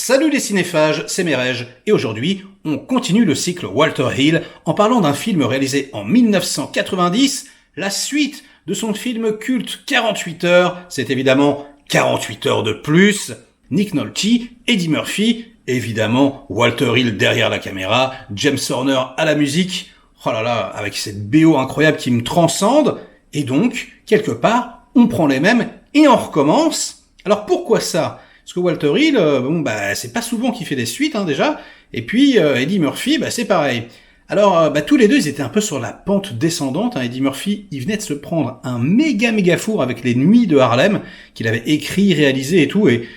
Salut les cinéphages, c'est Merej, et aujourd'hui, on continue le cycle Walter Hill en parlant d'un film réalisé en 1990, la suite de son film culte 48 heures, c'est évidemment 48 heures de plus, Nick Nolte, Eddie Murphy, évidemment Walter Hill derrière la caméra, James Horner à la musique, oh là là, avec cette BO incroyable qui me transcende, et donc, quelque part, on prend les mêmes et on recommence. Alors pourquoi ça ? Parce que Walter Hill, c'est pas souvent qu'il fait des suites, déjà. Et puis, Eddie Murphy, c'est pareil. Alors, tous les deux, ils étaient un peu sur la pente descendante. Eddie Murphy, il venait de se prendre un méga four avec Les Nuits de Harlem, qu'il avait écrit, réalisé et tout, et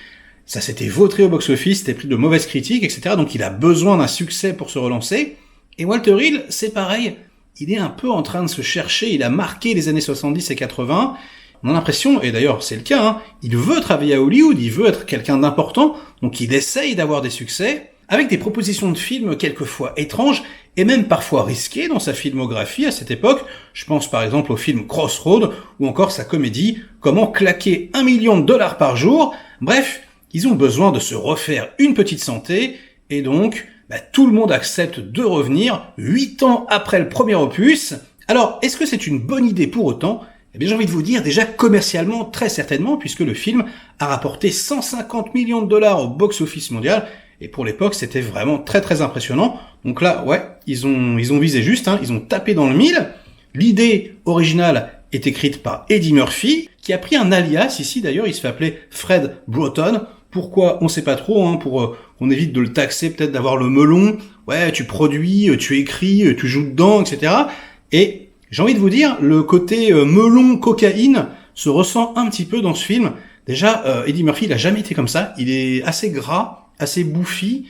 ça s'était vautré au box-office, c'était pris de mauvaises critiques, etc. Donc il a besoin d'un succès pour se relancer. Et Walter Hill, c'est pareil. Il est un peu en train de se chercher, il a marqué les années 70 et 80, on a l'impression, et d'ailleurs c'est le cas, il veut travailler à Hollywood, il veut être quelqu'un d'important, donc il essaye d'avoir des succès, avec des propositions de films quelquefois étranges, et même parfois risquées dans sa filmographie à cette époque. Je pense par exemple au film Crossroad, ou encore sa comédie Comment claquer $1 million par jour. Bref, ils ont besoin de se refaire une petite santé, et donc tout le monde accepte de revenir 8 ans après le premier opus. Alors, est-ce que c'est une bonne idée pour autant ? Eh bien, j'ai envie de vous dire, déjà commercialement, très certainement, puisque le film a rapporté $150 millions au box-office mondial, et pour l'époque, c'était vraiment très impressionnant. Donc là, ouais, ils ont visé juste, ils ont tapé dans le mille. L'idée originale est écrite par Eddie Murphy, qui a pris un alias, ici d'ailleurs, il se fait appeler Fred Broughton. Pourquoi ? On sait pas trop, pour qu'on évite de le taxer, peut-être d'avoir le melon. Ouais, tu produis, tu écris, tu joues dedans, etc. Et j'ai envie de vous dire, le côté melon cocaïne se ressent un petit peu dans ce film. Déjà, Eddie Murphy, il a jamais été comme ça. Il est assez gras, assez bouffi.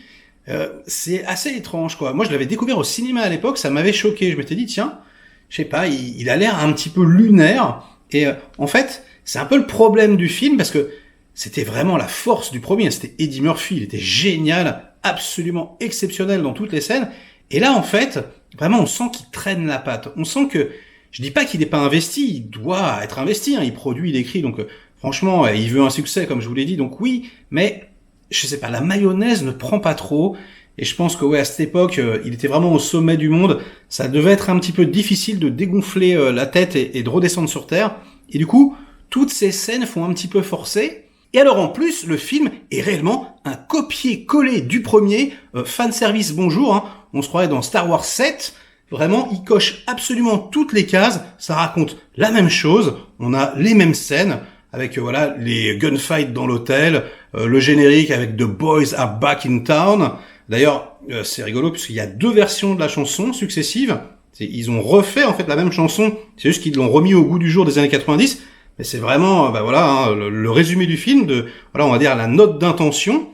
C'est assez étrange, quoi. Moi, je l'avais découvert au cinéma à l'époque, ça m'avait choqué. Je m'étais dit, tiens, je sais pas, il a l'air un petit peu lunaire. Et en fait, c'est un peu le problème du film, parce que c'était vraiment la force du premier. C'était Eddie Murphy, il était génial, absolument exceptionnel dans toutes les scènes. Et là, en fait, vraiment, on sent qu'il traîne la patte. On sent que, je dis pas qu'il n'est pas investi, il doit être investi, il produit, il écrit, donc franchement, il veut un succès, comme je vous l'ai dit, donc oui, mais je sais pas, la mayonnaise ne prend pas trop, et je pense que à cette époque, il était vraiment au sommet du monde, ça devait être un petit peu difficile de dégonfler la tête et de redescendre sur Terre, et du coup, toutes ces scènes font un petit peu forcer. Et alors en plus, le film est réellement un copier-coller du premier, fanservice bonjour, on se croirait dans Star Wars 7, vraiment il coche absolument toutes les cases, ça raconte la même chose, on a les mêmes scènes, avec les gunfights dans l'hôtel, le générique avec The Boys Are Back in Town. D'ailleurs, c'est rigolo puisqu'il y a 2 versions de la chanson successives, ils ont refait en fait la même chanson, c'est juste qu'ils l'ont remis au goût du jour des années 90, mais c'est vraiment le résumé du film, on va dire la note d'intention.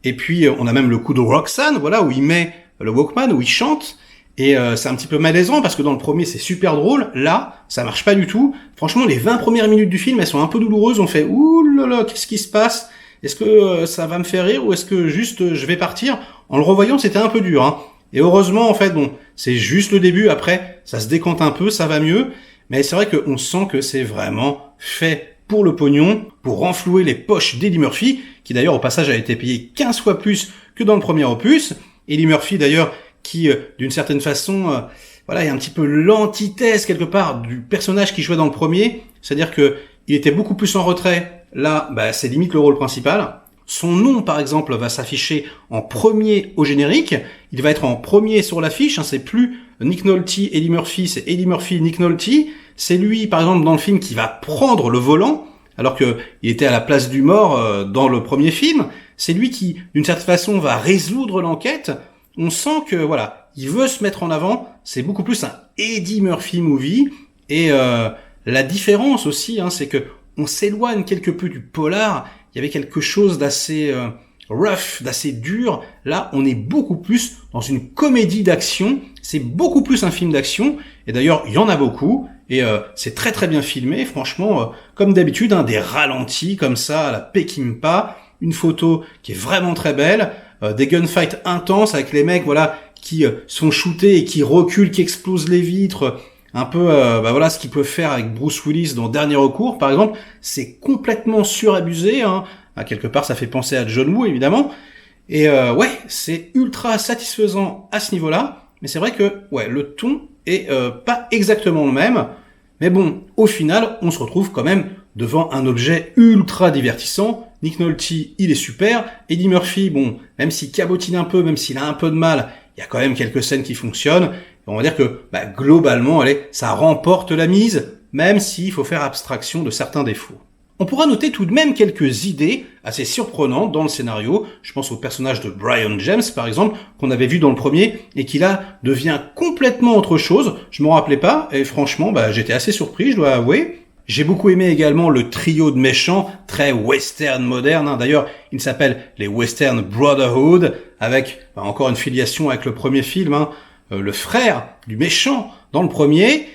Et puis on a même le coup de Roxanne, où il met le Walkman, où il chante, et c'est un petit peu malaisant parce que dans le premier c'est super drôle, là ça marche pas du tout. Franchement, les 20 premières minutes du film, elles sont un peu douloureuses, on fait ouh là là, qu'est-ce qui se passe ? Est-ce que ça va me faire rire ou est-ce que juste je vais partir ? En le revoyant, c'était un peu dur, Et heureusement, en fait, c'est juste le début, après ça se décante un peu, ça va mieux. Mais c'est vrai qu'on sent que c'est vraiment fait pour le pognon, pour renflouer les poches d'Eddie Murphy, qui d'ailleurs au passage a été payé 15 fois plus que dans le premier opus. Eddie Murphy d'ailleurs, qui d'une certaine façon, est un petit peu l'antithèse quelque part du personnage qu'il jouait dans le premier. C'est-à-dire que il était beaucoup plus en retrait. Là, c'est limite le rôle principal. Son nom, par exemple, va s'afficher en premier au générique. Il va être en premier sur l'affiche. C'est plus Nick Nolte, Eddie Murphy, c'est Eddie Murphy, Nick Nolte. C'est lui, par exemple, dans le film, qui va prendre le volant, alors que il était à la place du mort dans le premier film. C'est lui qui, d'une certaine façon, va résoudre l'enquête. On sent que, il veut se mettre en avant. C'est beaucoup plus un Eddie Murphy movie. Et la différence aussi, c'est que on s'éloigne quelque peu du polar. Il y avait quelque chose d'assez rough, d'assez dur. Là, on est beaucoup plus dans une comédie d'action. C'est beaucoup plus un film d'action. Et d'ailleurs, il y en a beaucoup. Et c'est très bien filmé. Franchement, comme d'habitude, des ralentis comme ça, à la Peckinpah. Une photo qui est vraiment très belle. Des gunfights intenses avec les mecs, qui sont shootés et qui reculent, qui explosent les vitres. Un peu, ce qu'ils peuvent faire avec Bruce Willis dans Dernier Recours, par exemple. C'est complètement surabusé, À quelque part, ça fait penser à John Woo, évidemment. Et ouais, c'est ultra satisfaisant à ce niveau-là, mais c'est vrai que ouais, le ton est pas exactement le même. Mais bon, au final, on se retrouve quand même devant un objet ultra divertissant. Nick Nolte, il est super. Eddie Murphy, bon, même s'il cabotine un peu, même s'il a un peu de mal, il y a quand même quelques scènes qui fonctionnent. Et on va dire que globalement, allez, ça remporte la mise, même s'il faut faire abstraction de certains défauts. On pourra noter tout de même quelques idées assez surprenantes dans le scénario. Je pense au personnage de Brian James, par exemple, qu'on avait vu dans le premier, et qui là devient complètement autre chose. Je m'en rappelais pas, et franchement, j'étais assez surpris, je dois avouer. J'ai beaucoup aimé également le trio de méchants, très western moderne. D'ailleurs, il s'appelle les Western Brotherhood, avec encore une filiation avec le premier film. Le frère du méchant dans le premier.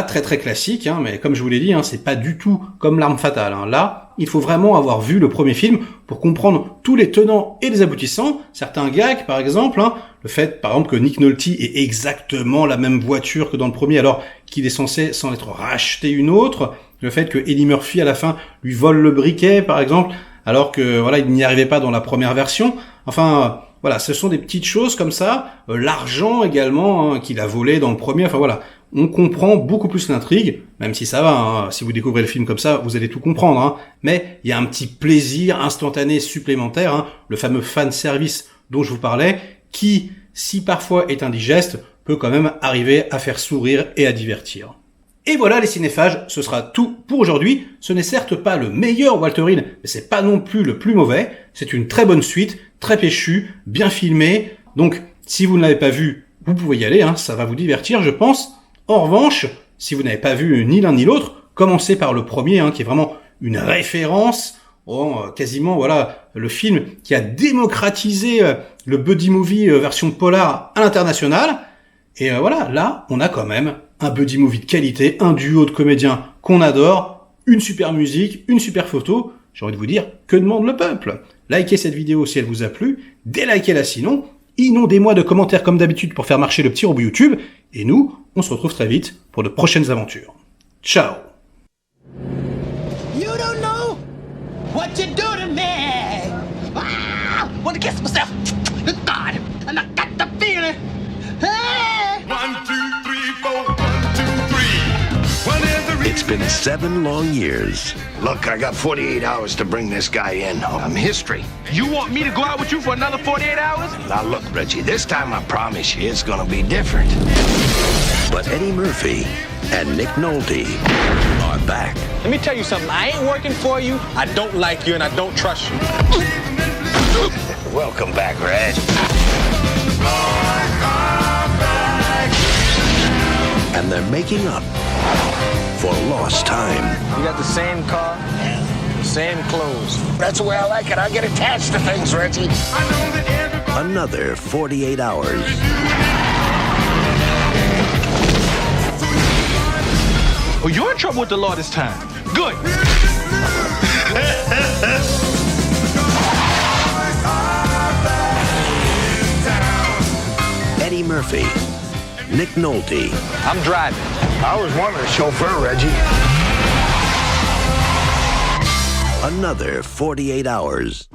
Très très classique, mais comme je vous l'ai dit, c'est pas du tout comme L'Arme Fatale. Là, il faut vraiment avoir vu le premier film pour comprendre tous les tenants et les aboutissants. Certains gags, par exemple, le fait, par exemple, que Nick Nolte ait exactement la même voiture que dans le premier, alors qu'il est censé s'en être racheté une autre. Le fait que Eddie Murphy, à la fin, lui vole le briquet, par exemple, alors que voilà, il n'y arrivait pas dans la première version. Enfin, voilà, ce sont des petites choses comme ça. L'argent également qu'il a volé dans le premier. Enfin voilà. On comprend beaucoup plus l'intrigue, même si ça va, si vous découvrez le film comme ça, vous allez tout comprendre, mais il y a un petit plaisir instantané supplémentaire, le fameux fan service dont je vous parlais, qui, si parfois est indigeste, peut quand même arriver à faire sourire et à divertir. Et voilà les cinéphages, ce sera tout pour aujourd'hui. Ce n'est certes pas le meilleur Walter Hill, mais c'est pas non plus le plus mauvais. C'est une très bonne suite, très péchue, bien filmée. Donc, si vous ne l'avez pas vu, vous pouvez y aller, ça va vous divertir, je pense. En revanche, si vous n'avez pas vu ni l'un ni l'autre, commencez par le premier, qui est vraiment une référence, quasiment voilà le film qui a démocratisé le buddy movie version polar à l'international. Et voilà, là, on a quand même un buddy movie de qualité, un duo de comédiens qu'on adore, une super musique, une super photo. J'ai envie de vous dire, que demande le peuple? Likez cette vidéo si elle vous a plu, délikez-la sinon. Inondez-moi de commentaires comme d'habitude pour faire marcher le petit robot YouTube. Et nous, on se retrouve très vite pour de prochaines aventures. Ciao! You don't know what you do to me. Ah, wanna kiss myself. God, and I got the feeling. Hey. 1, 2, 3, 4, 1, 2, 3. What is the reason? It's been 7 long years. Look, I got 48 hours to bring this guy in. I'm history. You want me to go out with you for another 48 hours? Now look, Reggie, this time I promise you it's gonna be different. But Eddie Murphy and Nick Nolte are back. Let me tell you something. I ain't working for you. I don't like you, and I don't trust you. Welcome back, Reg. And they're making up for lost time. You got the same car, same clothes. That's the way I like it. I get attached to things, Reggie. Another 48 hours. Oh, you're in trouble with the law this time. Good. Eddie Murphy, Nick Nolte. I'm driving. I was wanting a chauffeur, Reggie. Another 48 hours.